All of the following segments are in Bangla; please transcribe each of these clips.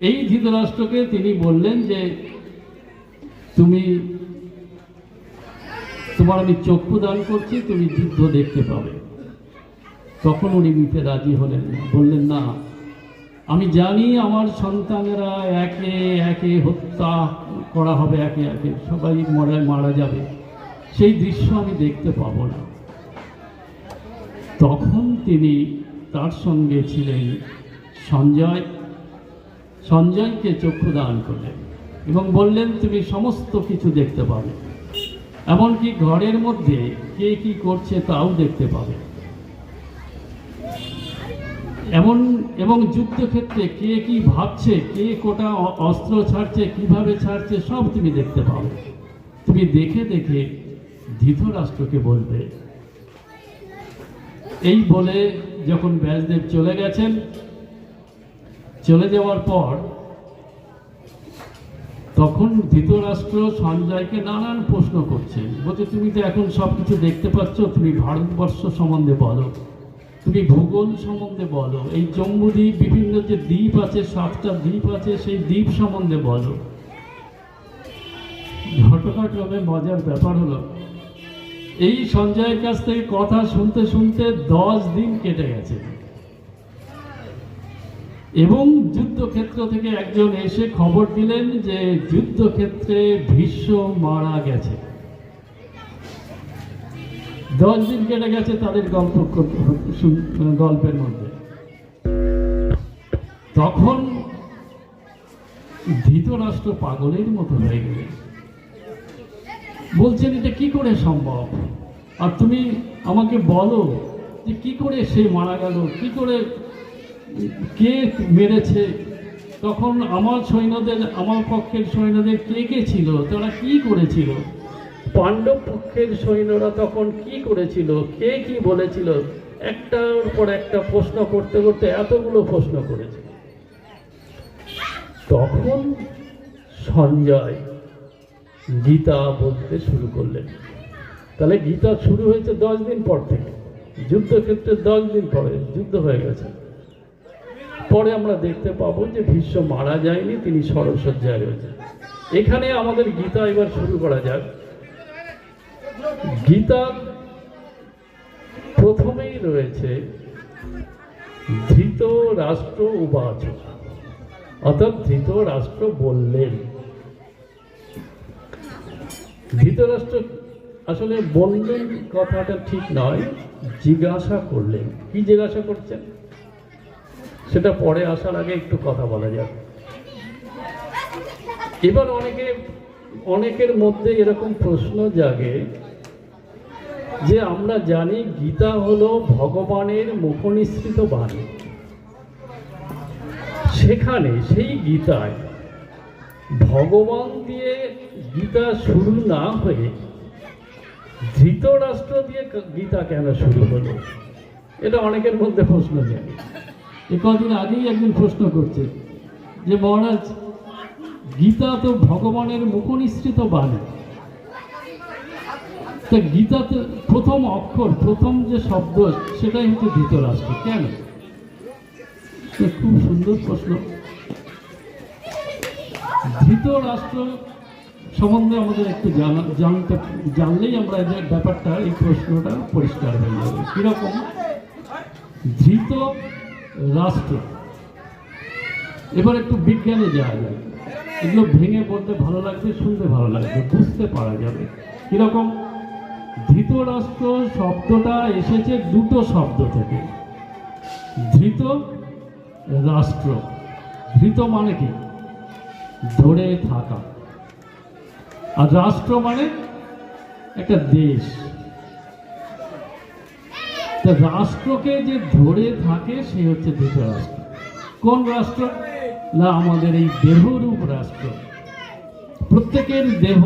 এই ধৃতরাষ্ট্রকে তিনি বললেন যে তোমার আমি চক্ষু দান করছি, তুমি যুদ্ধ দেখতে পাবে। তখন উনি নিতে রাজি হলেন না, বললেন না, আমি জানি আমার সন্তানেরা একে একে হত্যা করা হবে, একে একে সবাই মারা যাবে, সেই দৃশ্য আমি দেখতে পাবো না। তখন তিনি তার সঙ্গে ছিলেন সঞ্জয়কে চক্ষু দান করলেন এবং বললেন তুমি সমস্ত কিছু দেখতে পাবে, এমনকি ঘরের মধ্যে কে কি করছে তাও দেখতে পাবে, এবং যুদ্ধক্ষেত্রে কে কি ভাবছে, কে কোটা অস্ত্র ছাড়ছে, কিভাবে ছাড়ছে, সব তুমি দেখতে পাবে। তুমি দেখে দেখে ধৃতরাষ্ট্রকে বলবে। এই বলে যখন ব্যাসদেব চলে গেছেন, চলে যাওয়ার পর তখন ধৃতরাষ্ট্র সঞ্জয়কে নানান প্রশ্ন করছেন, বলছে তুমি তো এখন সব কিছু দেখতে পাচ্ছ, তুমি ভারতবর্ষ সম্বন্ধে বলো, তুমি ভূগোল সম্বন্ধে বলো, এই জম্বুদ্বীপ, বিভিন্ন যে দ্বীপ আছে, 7টা দ্বীপ আছে, সেই দ্বীপ সম্বন্ধে বলো। ঘটনাক্রমে মজার ব্যাপার হলো, এই সঞ্জয়ের কাছ থেকে কথা শুনতে শুনতে 10 দিন কেটে গেছে এবং যুদ্ধক্ষেত্র থেকে একজন এসে খবর দিলেন যে যুদ্ধক্ষেত্রে ভীষ্ম মারা গেছে। 10 দিন কেটে গেছে তাদের গল্পের মধ্যে। তখন ধৃতরাষ্ট্র পাগলের মতো হয়ে গেলেন, বলছেন এটা কি করে সম্ভব, আর তুমি আমাকে বলো যে কি করে সে মারা গেল, কি করে, কে মেরেছে, তখন আমার পক্ষের সৈন্যদের কে কে ছিল, তারা কি করেছিল, পাণ্ডব পক্ষের সৈন্যরা তখন কি করেছিল, কে কি বলেছিল, একটার পর একটা প্রশ্ন করতে করতে এতগুলো প্রশ্ন করেছে। তখন সঞ্জয় গীতা বলতে শুরু করলেন। তাহলে গীতা শুরু হয়েছে 10 দিন পর থেকে, যুদ্ধক্ষেত্রে 10 দিন পরে যুদ্ধ হয়ে গেছে। পরে আমরা দেখতে পাবো যে ভীষ্ম মারা যায়নি, তিনি সরসজ্জায় রয়েছেন। এখানে আমাদের গীতা এবার শুরু করা যাক। গীতা প্রথমেই রয়েছে ধৃতরাষ্ট্র উবাচ, অর্থাৎ ধৃতরাষ্ট্র বললেন। ধৃতরাষ্ট্র আসলে বললেন কথাটা ঠিক নয়, জিজ্ঞাসা করলেন। কি জিজ্ঞাসা করছেন সেটা পরে আসার আগে একটু কথা বলা যাক। এবার অনেকের মধ্যে এরকম প্রশ্ন জাগে যে আমরা জানি গীতা হলো ভগবানের মুখনিসৃত বাণী, সেখানে সেই গীতায় ভগবান দিয়ে গীতা শুরু না হয়ে ধৃতরাষ্ট্র দিয়ে গীতা কেন শুরু হলো, এটা অনেকের মধ্যে প্রশ্ন জাগে। কদিন আগেই একজন প্রশ্ন করছে যে মহারাজ, গীতা তো ভগবানের মুখনিসৃত বাণী, তা গীতাতে প্রথম অক্ষর, প্রথম যে শব্দ, সেটাই হচ্ছে ধৃতরাষ্ট্র, কেন? খুব সুন্দর প্রশ্ন। ধৃতরাষ্ট্র সম্বন্ধে আমাদের একটু জানলেই আমরা এদের ব্যাপারটা, এই প্রশ্নটা পরিষ্কার হয়ে যাবে। কিরকম ধৃত রাষ্ট্র, এবার একটু বিজ্ঞানে যাওয়া যায়, এগুলো ভেঙে বলতে ভালো লাগবে, শুনতে ভালো লাগবে, বুঝতে পারা যাবে। কিরকম? ধৃতরাষ্ট্র শব্দটা এসেছে দুটো শব্দ থেকে, ধৃত রাষ্ট্র। ধৃত মানে কি? ধরে থাকা, আর রাষ্ট্র মানে একটা দেশ। রাষ্ট্রকে যে ধরে থাকে সে হচ্ছে ধৃতরাষ্ট্র। কোন রাষ্ট্র? না, আমাদের এই দেহরূপ রাষ্ট্র, প্রত্যেকের দেহ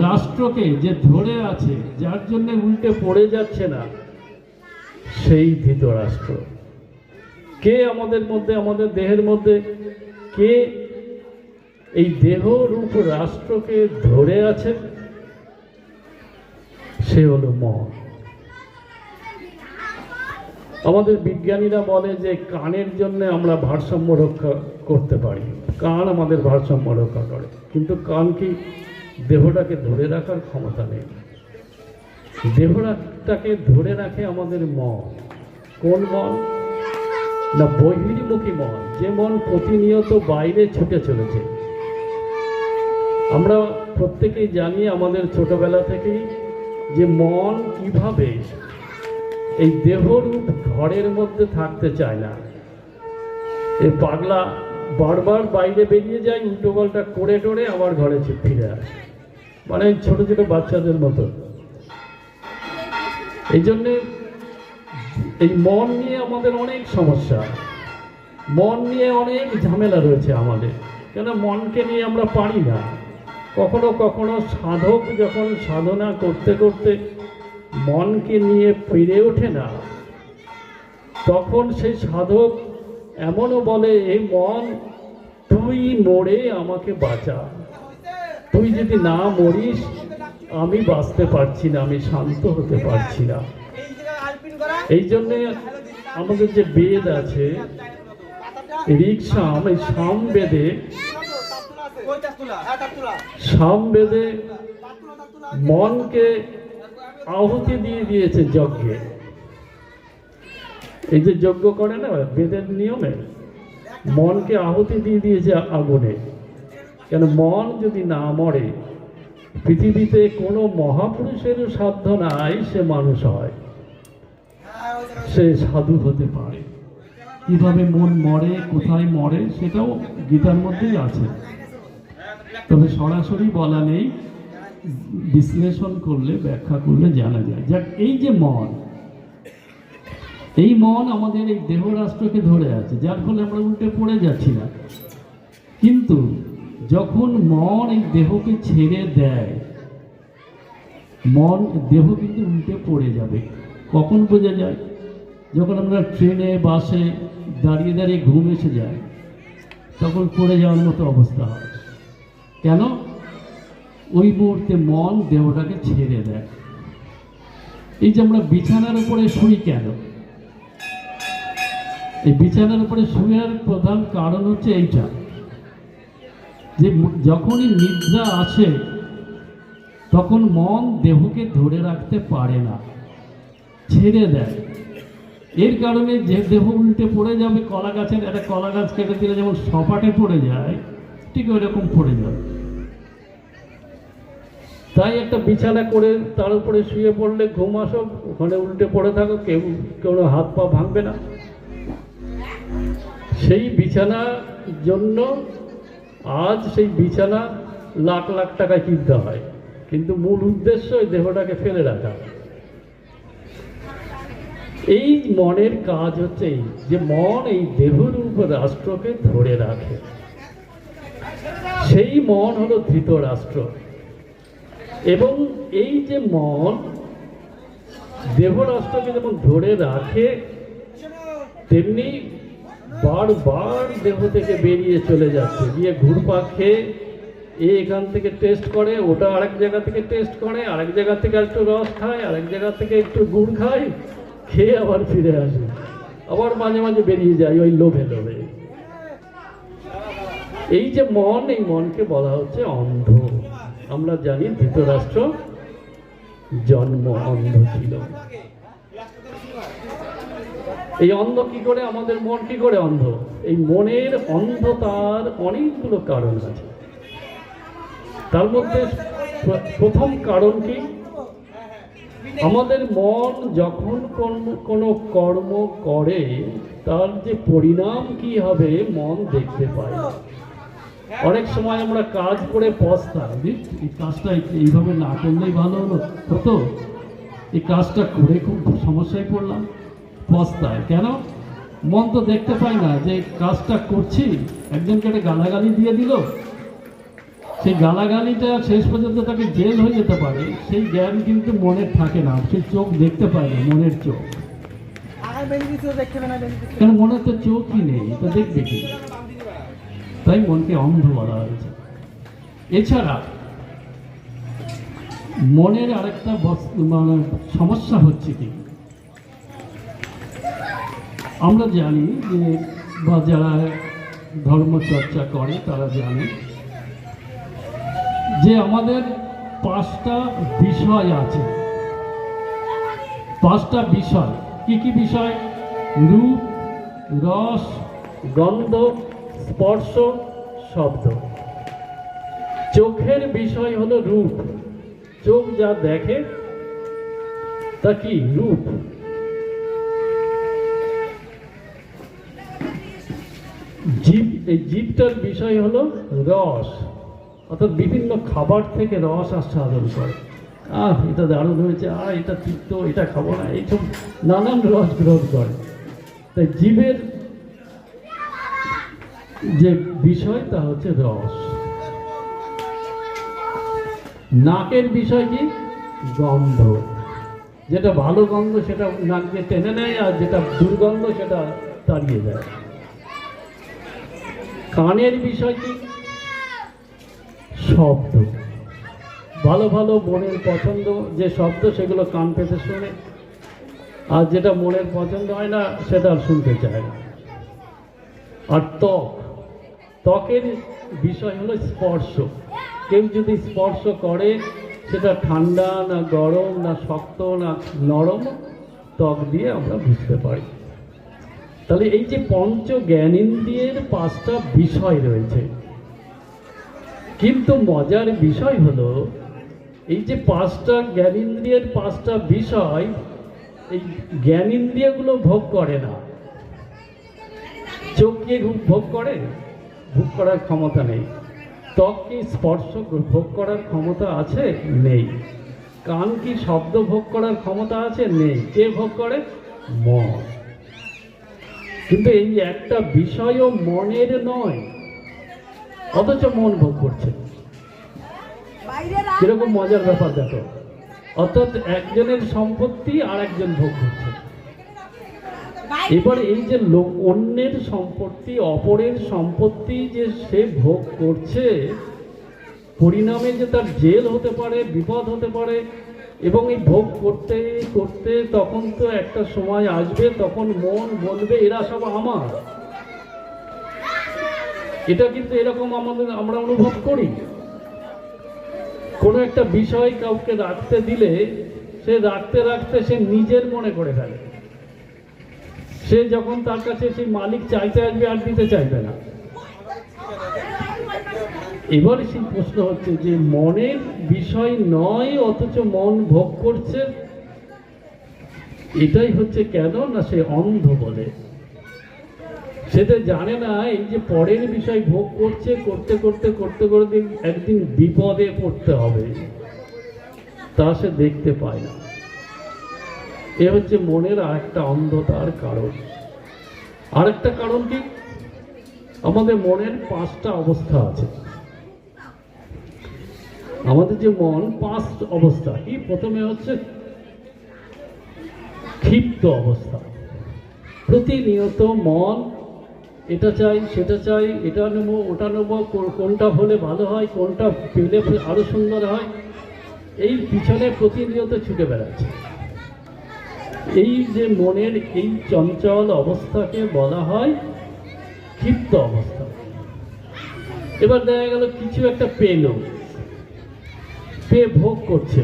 রাষ্ট্রকে যে ধরে আছে, যার জন্য উল্টে পড়ে যাচ্ছে না, সেই ধৃতরাষ্ট্র। কে আমাদের মধ্যে, আমাদের দেহের মধ্যে কে এই দেহরূপ রাষ্ট্রকে ধরে আছে? সে হলো মন। আমাদের বিজ্ঞানীরা বলে যে কানের জন্য আমরা ভারসাম্য রক্ষা করতে পারি, কান আমাদের ভারসাম্য রক্ষা করে, কিন্তু কান কি দেহটাকে ধরে রাখার ক্ষমতা নেই। দেহটাকে ধরে রাখে আমাদের মন। কোন মন? না বহির্মুখী মন, যে মন প্রতিনিয়ত বাইরে ছুটে চলেছে। আমরা প্রত্যেকেই জানি আমাদের ছোটবেলা থেকেই যে মন কিভাবে এই দেহরূপ ঘরের মধ্যে থাকতে চায় না। এই পাগলা বারবার বাইরে বেরিয়ে যায়, উল্টো পাল্টা করে টোরে আবার ঘরে ফিরে আসে, মানে ছোট ছোট বাচ্চাদের মতো। এই জন্যে এই মন নিয়ে আমাদের অনেক সমস্যা, মন নিয়ে অনেক ঝামেলা রয়েছে আমাদের। কেন মনকে নিয়ে আমরা পারি না। কখনো কখনো সাধক যখন সাধনা করতে করতে মনকে নিয়ে পেরে ওঠে না, তখন সেই সাধক এমনও বলে, এই মন তুই মরে আমাকে বাঁচা, তুই যদি না মরিস আমি বাঁচতে পারছি না, আমি শান্ত হতে পারছি না। এই জন্যে আমাদের যে বেদ আছে ঋক্সাম, এই সামবেদে মনকে আহুতি দিয়ে দিয়েছে যজ্ঞে। এই যে যজ্ঞ করে না বেদের নিয়মে, মনকে আহুতি দিয়ে দিয়েছে আগুনে। কেন? মন যদি না মরে, পৃথিবীতে কোনো মহাপুরুষেরও সাধ্য নাই সে মানুষ হয়, সে সাধু হতে পারে। কিভাবে মন মরে, কোথায় মরে, সেটাও গীতার মধ্যেই আছে, তবে সরাসরি বলা নেই, বিশ্লেষণ করলে ব্যাখ্যা করলে জানা যায়। যাক, এই যে মন, এই মন আমাদের এই দেহ রাষ্ট্রকে ধরে আছে, যার ফলে আমরা উল্টে পড়ে যাচ্ছি না। কিন্তু যখন মন এই দেহকে ছেড়ে দেয়, মন দেহ কিন্তু উল্টে পড়ে যাবে। কখন বোঝা যায়? যখন আমরা ট্রেনে বাসে দাঁড়িয়ে দাঁড়িয়ে ঘুম এসে যায়, তখন পড়ে যাওয়ার মতো অবস্থা হয়। কেন? ওই মুহূর্তে মন দেহটাকে ছেড়ে দেয়। এই যে আমরা বিছানার উপরে শুই, কেন? এই বিছানার উপরে শুয়ার প্রধান কারণ হচ্ছে এইটা, যে যখনই নিদ্রা আসে তখন মন দেহকে ধরে রাখতে পারে না, ছেড়ে দেয়। এর কারণে যে দেহ উল্টে পড়ে যাবে, কলা গাছের একটা কলা গাছ কেটে দিলে যেমন সপাটে পড়ে যায়, ঠিক ওই রকম পড়ে যাবে। তাই একটা বিছানা করে তার উপরে শুয়ে পড়লে ঘুম আসো, ওখানে উল্টে পড়ে থাকো, কেউ হাত পা ভাঙবে না। সেই বিছানার জন্য আজ সেই বিছানা লাখ লাখ টাকায় কিনতে হয়, কিন্তু মূল উদ্দেশ্য এই দেহটাকে ফেলে রাখা। এই মনের কাজ হচ্ছে এই যে মন এই দেহরূপ রাষ্ট্রকে ধরে রাখে। সেই মন হলো ধৃতরাষ্ট্র। এবং এই যে মন দেহ রাষ্ট্রকে যেমন ধরে রাখে, তেমনি বারবার দেহ থেকে বেরিয়ে চলে যাচ্ছে, গিয়ে ঘুরপাক খেয়ে এখান থেকে টেস্ট করে, ওটা আরেক জায়গা থেকে টেস্ট করে, আরেক জায়গা থেকে একটু রস খায়, আরেক জায়গা থেকে একটু গুড় খায়, খেয়ে আবার ফিরে আসে, আবার মাঝে মাঝে বেরিয়ে যায় ওই লোভে লোভে। এই যে মন, এই মনকে বলা হচ্ছে অন্ধ। আমরা জানি ধৃতরাষ্ট্র জন্ম অন্ধ ছিল। এই অন্ধ কি করে? আমাদের মন কি করে অন্ধ? এই মনের অন্ধতার অনেকগুলো কারণ আছে। তার মধ্যে প্রথম কারণ কি? আমাদের মন যখন কোনো কর্ম করে, তার যে পরিণাম কি হবে মন দেখতে পায়। অনেক সময় আমরা কাজ করে পস্তাই, এই কাজটা এইভাবে না করলেই ভালো হতো, এই কাজটা করে খুব সমস্যায় পড়লাম, পস্তায়। কেন? মন তো দেখতে পায় না যে কাজটা করছি, একজনকে একটা গালাগালি দিয়ে দিল, সেই গালাগালিটা শেষ পর্যন্ত তাকে জেল হয়ে যেতে পারে, সেই জ্ঞান কিন্তু মনের থাকে না, সেই চোখ দেখতে পায় না, মনের চোখ। কেন? মনের তো চোখই নেই, তো দেখবে কি? তাই মনকে অন্ধ বলা হয়েছে। এছাড়া মনের আরেকটা সমস্যা হচ্ছে কি, আমরা জানি যে, বা যারা ধর্মচর্চা করে তারা জানে যে আমাদের 5টা বিষয় আছে। 5টা বিষয় কি কি বিষয়? রূপ, রস, গন্ধ, স্পর্শ, শব্দ। চোখের বিষয় হলো রূপ। চোখ যা দেখে তা কি? রূপ। জীব, এই জীবটার বিষয় হলো রস, অর্থাৎ বিভিন্ন খাবার থেকে রস আস্বাদন করে। এটা দারুণ হয়েছে, এটা তিক্ত, এটা খাবো না, এইসব নানান রস গ্রহণ করে। তাই জীবের যে বিষয় তা হচ্ছে রস। নাকের বিষয় কি? গন্ধ। যেটা ভালো গন্ধ সেটা নাককে টেনে নেয়, আর যেটা দুর্গন্ধ সেটা তাড়িয়ে দেয়। কানের বিষয় কি? শব্দ। ভালো ভালো মনের পছন্দ যে শব্দ সেগুলো কান পেতে শোনে, আর যেটা মনের পছন্দ হয় না সেটা আর শুনতে চায় না। আর ত্বকের বিষয় হলো স্পর্শ। কেউ যদি স্পর্শ করে সেটা ঠান্ডা না গরম না শক্ত না নরম, ত্বক দিয়ে আমরা বুঝতে পারি। তাহলে এই যে পঞ্চ জ্ঞানেন্দ্রিয়ের 5টা বিষয় রয়েছে, কিন্তু মজার বিষয় হলো এই যে 5টা জ্ঞানেন্দ্রিয়ের 5টা বিষয়, এই জ্ঞানেন্দ্রিয়গুলো ভোগ করে না। চোখ কি রূপ ভোগ করে? ভোগ করার ক্ষমতা নেই। ত্বক কি স্পর্শ ভোগ করার ক্ষমতা আছে? নেই। কান কি শব্দ ভোগ করার ক্ষমতা আছে? নেই। কে ভোগ করে? মন। কিন্তু এই একটা বিষয়ও মনের নয়, অথচ মন ভোগ করছে। কিরকম মজার ব্যাপার দেখো। অর্থাৎ একজনের সম্পত্তি আর একজন ভোগ করছে। এবার এই যে অন্যের সম্পত্তি, অপরের সম্পত্তি যে সে ভোগ করছে, পরিণামে যে তার জেল হতে পারে, বিপদ হতে পারে। এবং এই ভোগ করতে করতে তখন তো একটা সময় আসবে, তখন মন বলবে এরা সব আমার। এটা কিন্তু এরকম আমরা অনুভব করি। কোনো একটা বিষয় কাউকে রাখতে দিলে সে রাখতে রাখতে সে নিজের মনে করে ফেলে। সে যখন তার কাছে সেই মালিক চাইতে আসবে আর দিতে চাইবে না। এবার সেই প্রশ্ন হচ্ছে যে মনের বিষয় নয়, অথচ মন ভোগ করছে। এটাই হচ্ছে কেন না সে অন্ধ বলে। সেটা জানে না এই যে পরের বিষয় ভোগ করছে, করতে করতে করতে করতে একদিন বিপদে পড়তে হবে, তা সে দেখতে পায় না। এ হচ্ছে মনের আরেকটা অন্ধতার কারণ। আরেকটা কারণ কি? আমাদের মনের 5টা অবস্থা আছে। আমাদের যে মন 5 অবস্থা কি? প্রথমে হচ্ছে ক্ষিপ্ত অবস্থা। প্রতিনিয়ত মন এটা চাই, সেটা চাই, এটা নেবো, ওটা নেবো, কোনটা হলে ভালো হয়, কোনটা পেলে আরো সুন্দর হয়, এই পিছনে প্রতিনিয়ত ছুটে বেড়াচ্ছে। এই যে মনের এই চঞ্চল অবস্থাকে বলা হয় ক্ষিপ্ত অবস্থা। এবার দেখা গেল কিছু একটা পেয়ে ভোগ করছে,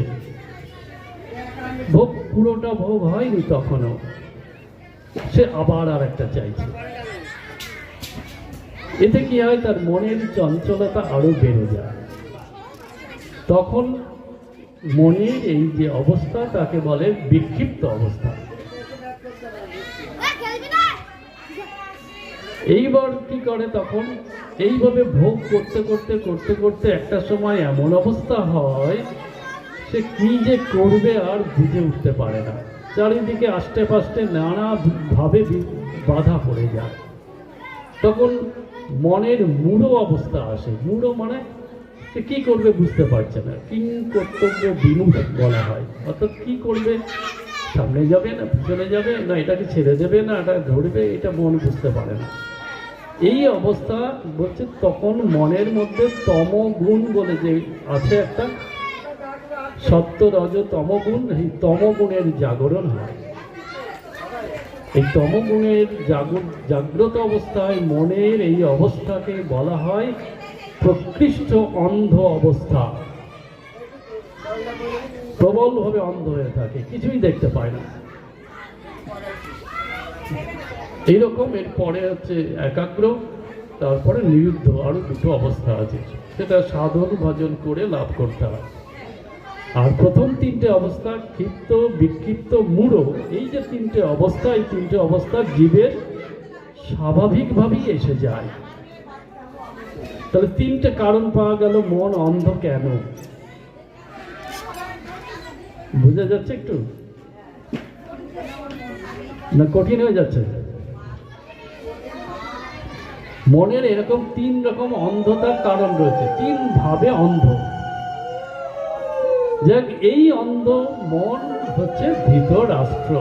ভোগ পুরোটা ভোগ হয়নি, তখনও সে আবার আর একটা চাইছে। এতে কি হয়? তার মনের চঞ্চলতা আরো বেড়ে যায়। তখন মনের এই যে অবস্থা তাকে বলে বিক্ষিপ্ত অবস্থা। এইবার কি করে? তখন এইভাবে ভোগ করতে করতে করতে করতে একটা সময় এমন অবস্থা হয় সে কি যে করবে আর বুঝে উঠতে পারে না। চারিদিকে আষ্টে পাষ্টে নানা ভাবে বাধা পড়ে যায়। তখন মনের মূঢ় অবস্থা আসে। মূঢ় মানে সে কি করবে বুঝতে পারছে না। কিং কর্তব্য বিমুখ বলা হয়। অর্থাৎ কি করবে, সামনে যাবে না পিছনে যাবে, না এটাকে ছেড়ে দেবে না এটা ধরবে, এটা মন বুঝতে পারে না। এই অবস্থা বলছে তখন মনের মধ্যে তমগুণ বলে যে আছে একটা, সত্য রজ তমগুণ, এই তমগুণের জাগরণ হয়। এই তমগুণের জাগ্রত অবস্থায় মনের এই অবস্থাকে বলা হয় প্রকৃষ্ট অন্ধ অবস্থা। প্রবলভাবে অন্ধ হয়ে থাকে, কিছুই দেখতে পায় না। এইরকম এর পরে হচ্ছে একাগ্র, তারপরে নিরুদ্ধ, আরো দুটো অবস্থা আছে, সেটা সাধন ভজন করে লাভ করতে হয়। আর প্রথম তিনটে অবস্থা ক্ষিপ্ত, বিক্ষিপ্ত, মূঢ়, এই যে তিনটে অবস্থা, এই তিনটে অবস্থা জীবের স্বাভাবিকভাবেই এসে যায়। তাহলে তিনটে কারণ পাওয়া গেল মন অন্ধ কেন। বুঝা যাচ্ছে একটু না কঠিন হয়ে যাচ্ছে? মনের এরকম তিন রকম অন্ধতার কারণ রয়েছে, তিন ভাবে অন্ধ। যাক, এই অন্ধ মন হচ্ছে ধৃতরাষ্ট্র।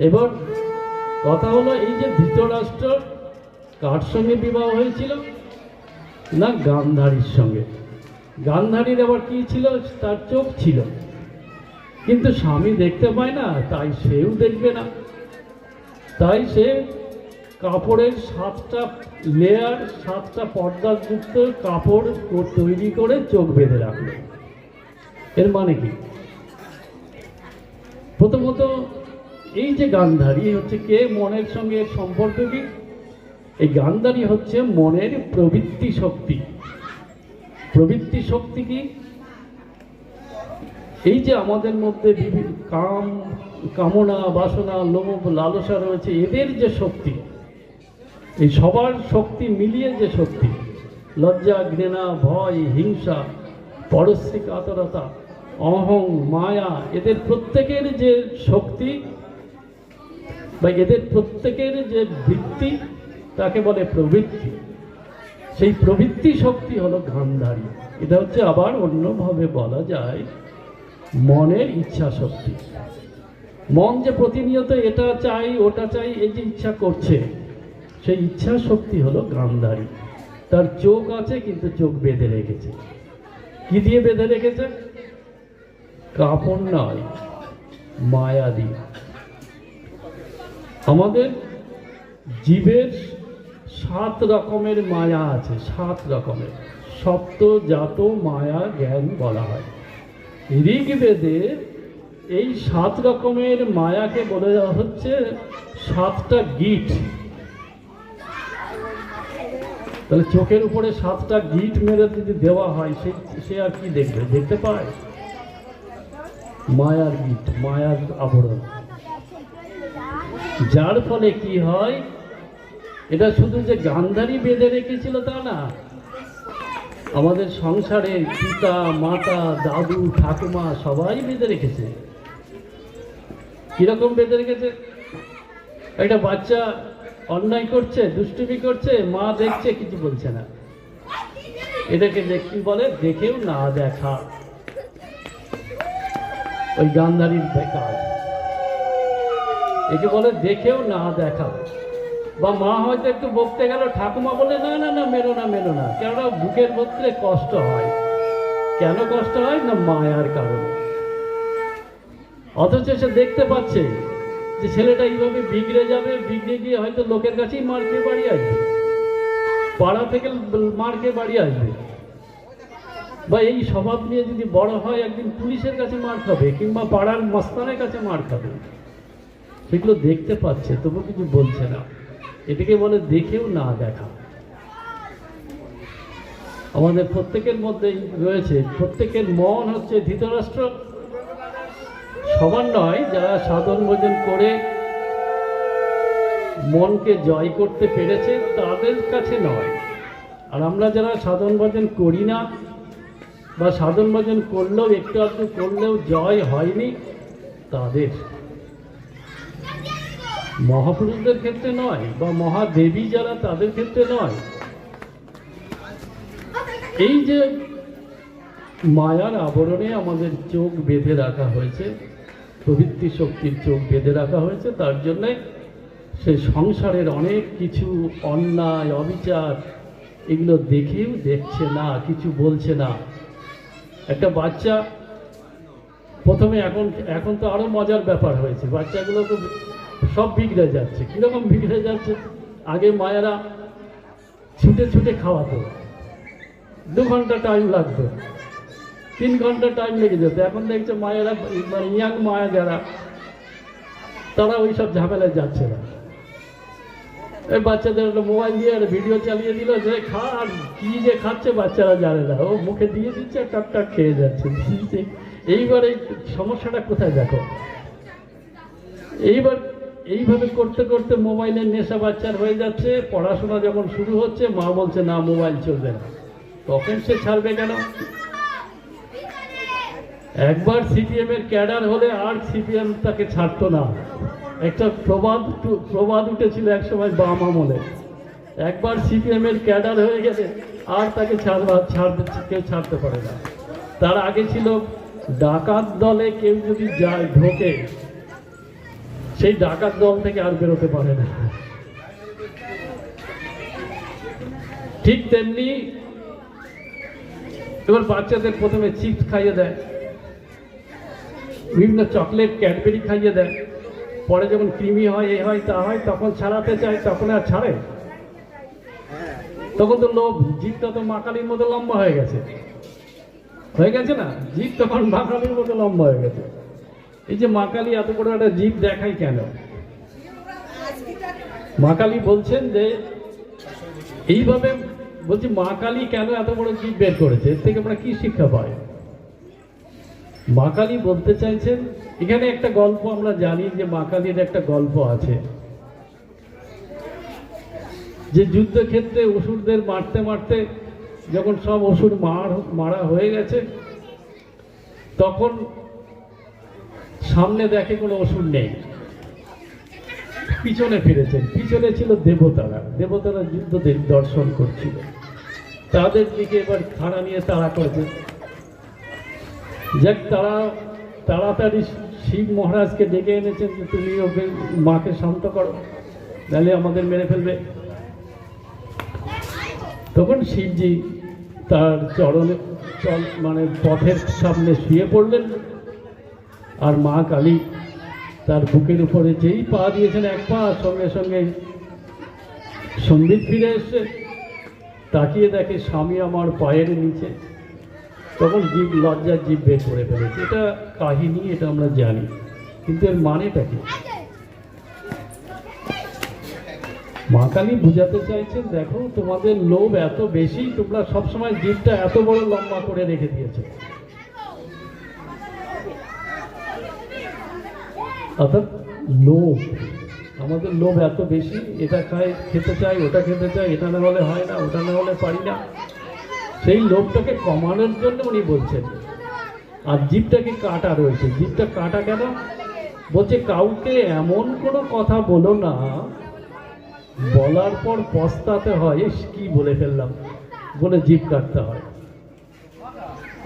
এবার কথা হলো, এই যে ধৃতরাষ্ট্র কার সঙ্গে বিবাহ হয়েছিল? না গান্ধারীর সঙ্গে। গান্ধারীর আবার কি ছিল? তার চোখ ছিল, কিন্তু স্বামী দেখতে পায় না, তাই সেও দেখবে না। তাই সে কাপড়ের 7টা লেয়ার, 7টা পর্দাযুক্ত কাপড় তৈরি করে চোখ বেঁধে রাখলো। এর মানে কি? প্রথমত এই যে গান্ধারী হচ্ছে কে? মনের সঙ্গে সম্পর্ক কি? এই গান্ধারী হচ্ছে মনের প্রবৃত্তি শক্তি। প্রবৃত্তি শক্তি কি? এই যে আমাদের মধ্যে বিভিন্ন কামনা, বাসনা, লোভ, লালসা রয়েছে, এদের যে শক্তি, এই সবার শক্তি মিলিয়ে যে শক্তি, লজ্জা, ঘৃণা, ভয়, হিংসা, পরশ্রী কাতরতা, অহং, মায়া, এদের প্রত্যেকের যে শক্তি বা এদের প্রত্যেকের যে বৃত্তি, তাকে বলে প্রবৃত্তি। সেই প্রবৃত্তি শক্তি হলো গান্ধারী। এটা হচ্ছে আবার অন্যভাবে বলা যায় মনের ইচ্ছা শক্তি। মন যে প্রতিনিয়ত এটা চাই, ওটা চাই, এই যে ইচ্ছা করছে, সেই ইচ্ছা শক্তি হলো গান্ধারী। তার চোখ আছে, কিন্তু চোখ বেঁধে রেখেছে। কি দিয়ে বেঁধে রেখেছে? কাপড় নয়, মায়া দিয়ে। আমাদের জীবের 7 রকমের মায়া আছে, 7 রকমের। সপ্তজাত মায়া জ্ঞান বলা হয়। ঋগ্বেদে এই 7 রকমের মায়াকে বলে দেওয়া হচ্ছে 7টা গিট। তাহলে চোখের উপরে 7টা গিট মেরে যদি দেওয়া হয়, সে আর কি দেখবে? দেখতে পায়? মায়ার গিট, মায়ার আবরণ। যার ফলে কি হয়, এটা শুধু যে গান্ধারী বেঁধে রেখেছিল তা না, আমাদের সংসারে পিতা, মাতা, দাদু, ঠাকুমা সবাই বেঁধে রেখেছে। কিরকম বেঁধে রেখেছে? একটা বাচ্চা অন্যায় করছে, দুষ্টুমি করছে, মা দেখছে, কিছু বলছে না। এটাকে কি বলে? দেখেও না দেখা। ওই গান্ধারীর কাজ, একে বলে দেখেও না দেখা। বা মা হয়তো একটু বকতে গেল, ঠাকুমা বলে না না না, মেরো না, মেরো না। কেননা বুকের মধ্যে কষ্ট হয়। কেন কষ্ট হয়? না মায়ার কারণে। অথচ সে দেখতে পাচ্ছে যে ছেলেটা এইভাবে বিগড়ে যাবে, বিগড়ে গিয়ে হয়তো লোকের কাছেই মার খেয়ে বাড়ি আসবে, পাড়া থেকে মার খেয়ে বাড়ি আসবে, বা এই স্বভাব নিয়ে যদি বড় হয়, একদিন পুলিশের কাছে মার খাবে, কিংবা পাড়ার মস্তানের কাছে মার খাবে। সেগুলো দেখতে পাচ্ছে, তবু কিছু বলছে না। এটাকে বলে দেখেও না দেখা। আমাদের প্রত্যেকের মধ্যেই রয়েছে। প্রত্যেকের মন হচ্ছে ধৃতরাষ্ট্র। সবার নয়, যারা সাধন ভজন করে মনকে জয় করতে পেরেছে তাদের কাছে নয়। আর আমরা যারা সাধন ভজন করি না, বা সাধন ভজন করলেও একটু আধটু করলেও জয় হয়নি, তাদের, মহাপুরুষদের ক্ষেত্রে নয়, বা মহাদেবী যারা, তাদের ক্ষেত্রে নয়। এই যে মায়ার আবরণে আমাদের চোখ বেঁধে রাখা হয়েছে, প্রবৃত্তি শক্তির চোখ বেঁধে রাখা হয়েছে, তার জন্যে সে সংসারের অনেক কিছু অন্যায়, অবিচার, এগুলো দেখেও দেখছে না, কিছু বলছে না। একটা বাচ্চা প্রথমে, এখন তো আরো মজার ব্যাপার হয়েছে, বাচ্চাগুলো তো সব বিগড়ে যাচ্ছে। কিরকম বিগড়ে যাচ্ছে? আগে মায়েরা ছুটে ছুটে খাওয়াতো, 2 ঘন্টা টাইম লাগতো, 3 ঘন্টা টাইম লেগে যেত। এখন দেখছে মায়েরা, মানে ইয়াং মায়া যারা, তারা ওই সব ঝামেলায় যাচ্ছে না। এই বাচ্চাদের একটা মোবাইল দিয়ে একটা ভিডিও চালিয়ে দিল, যে খা, আর কি যে খাচ্ছে বাচ্চারা জানে না, ও মুখে দিয়ে দিচ্ছে আর টাক টাক খেয়ে যাচ্ছে। এইবার এই সমস্যাটা কোথায় দেখো? এইভাবে করতে করতে মোবাইলের নেশা বাচ্চার হয়ে যাচ্ছে। পড়াশোনা যখন শুরু হচ্ছে, মা বলছে না মোবাইল চলবে না, তখন সে ছাড়বে কেন? একবার সিপিএম এর ক্যাডার হলে আর সিপিএম তাকে ছাড়তো না। একটা প্রবাদ উঠেছিল এক সময় বাম আমলে, একবার সিপিএম এর ক্যাডার হয়ে গেলে আর তাকে কেউ ছাড়তে পারে না। তার আগে ছিল ডাকাত দলে কেউ যদি যায়, ঢোকে, সেই ডাকাত দল থেকে আর বেরোতে পারে না। ঠিক তেমনি এবার বাচ্চাদের প্রথমে চিপস খাইয়ে দেয়, বিভিন্ন চকলেট ক্যাডবেরি খাইয়ে দেয়, পরে যখন কৃমি হয়, এ হয়, তা হয়, তখন ছাড়াতে চায়, তখন আর ছাড়ে? তখন তো লোভ, জিভটা তো মাকালির মতো লম্বা হয়ে গেছে না? জিভ তখন মাকালির মতো লম্বা হয়ে গেছে। এই যে মাকালি এত বড় একটা জিভ দেখায় কেন? মাকালি বলছেন যে এইভাবে, বলছি মাকালি কেন এত বড় জিভ বের করেছে, এর থেকে আমরা কি শিক্ষা পাই? মাকালি বলতে চাইছেন, এখানে একটা গল্প আমরা জানি, যে মাকালির একটা গল্প আছে, যে যুদ্ধক্ষেত্রে অসুরদের মারতে মারতে যখন সব অসুর মারা হয়ে গেছে, তখন সামনে দেখে কোনো অসুর নেই, পিছনে ফিরেছেন। পিছনে ছিল দেবতারা যুদ্ধ দর্শন করছিল, তাদের দিকে এবার খাড়া নিয়ে তাড়া করেছে। যাক, তাড়াতাড়ি শিব মহারাজকে ডেকে এনেছেন যে তুমি ওকে, মাকে শান্ত করো, নাহলে আমাদের মেরে ফেলবে। তখন শিবজি তার মানে পথের সামনে শুয়ে পড়লেন, আর মা কালী তার বুকের উপরে যেই পা দিয়েছেন, এক পা, সঙ্গে সঙ্গে সম্বিত ফিরে এসছে, তাকিয়ে দেখে স্বামী আমার পায়ের নিচে। তখন লজ্জার জীব বের করে ফেলেছে। এটা কাহিনী, এটা আমরা জানি, কিন্তু এর মানেটা কি? মা কালী বুঝাতে চাইছেন, দেখো তোমাদের লোভ এত বেশি, তোমরা সবসময় জীবটা এত বড় লম্বা করে রেখে দিয়েছো। অর্থাৎ লোভ, আমাদের লোভ এত বেশি, এটা খেতে চাই, ওটা খেতে চাই, এটা না হলে হয় না, ওটা না হলে পারি না। সেই লোভটাকে কমানোর জন্য উনি বলছেন। আর জীবটাকে কাটা রয়েছে। জীবটা কাটা কেন? বলছে কাউকে এমন কোনো কথা বলো না, বলার পর পস্তাতে হয়, কি বলে ফেললাম বলে জীব কাটতে হয়।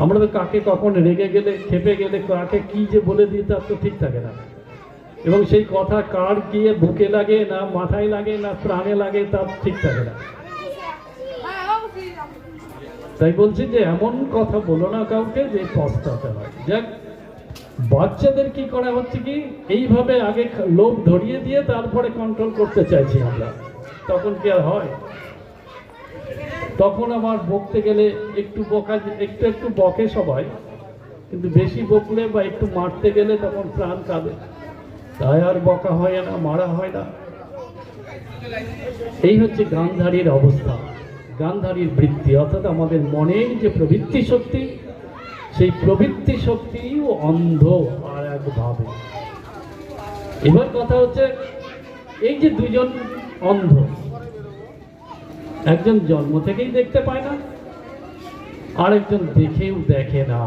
আমরা তো কাকে কখন রেগে গেলে, খেপে গেলে, কাকে কি যে বলে দিই তার তো ঠিক থাকে না, এবং সেই কথা কার গিয়ে বুকে লাগে না, মাথায় লাগে না, প্রাণে লাগে, তার ঠিক থাকে না। তাই বলছি যে এমন কথা বলো না কাউকে যে পস্তাতে হয়। যাক, বাচ্চাদের কি করা হচ্ছে কি, এইভাবে আগে লোভ ধরিয়ে দিয়ে তারপরে কন্ট্রোল করতে চাইছি আমরা। তখন কি আর হয়? তখন আমার বকতে গেলে একটু বকে সবাই, কিন্তু বেশি বকলে বা একটু মারতে গেলে তখন প্রাণ কাঁদে, তাই আর বকা হয় না, মারা হয় না। এই হচ্ছে গান্ধারীর অবস্থা, গান্ধারীর বৃত্তি, অর্থাৎ আমাদের মনের যে প্রবৃত্তি শক্তি, সেই প্রবৃত্তি শক্তিও অন্ধ আর একভাবে। এবার কথা হচ্ছে, এই যে দুজন অন্ধ, একজন জন্ম থেকেই দেখতে পায় না, আরেকজন দেখেও দেখে না।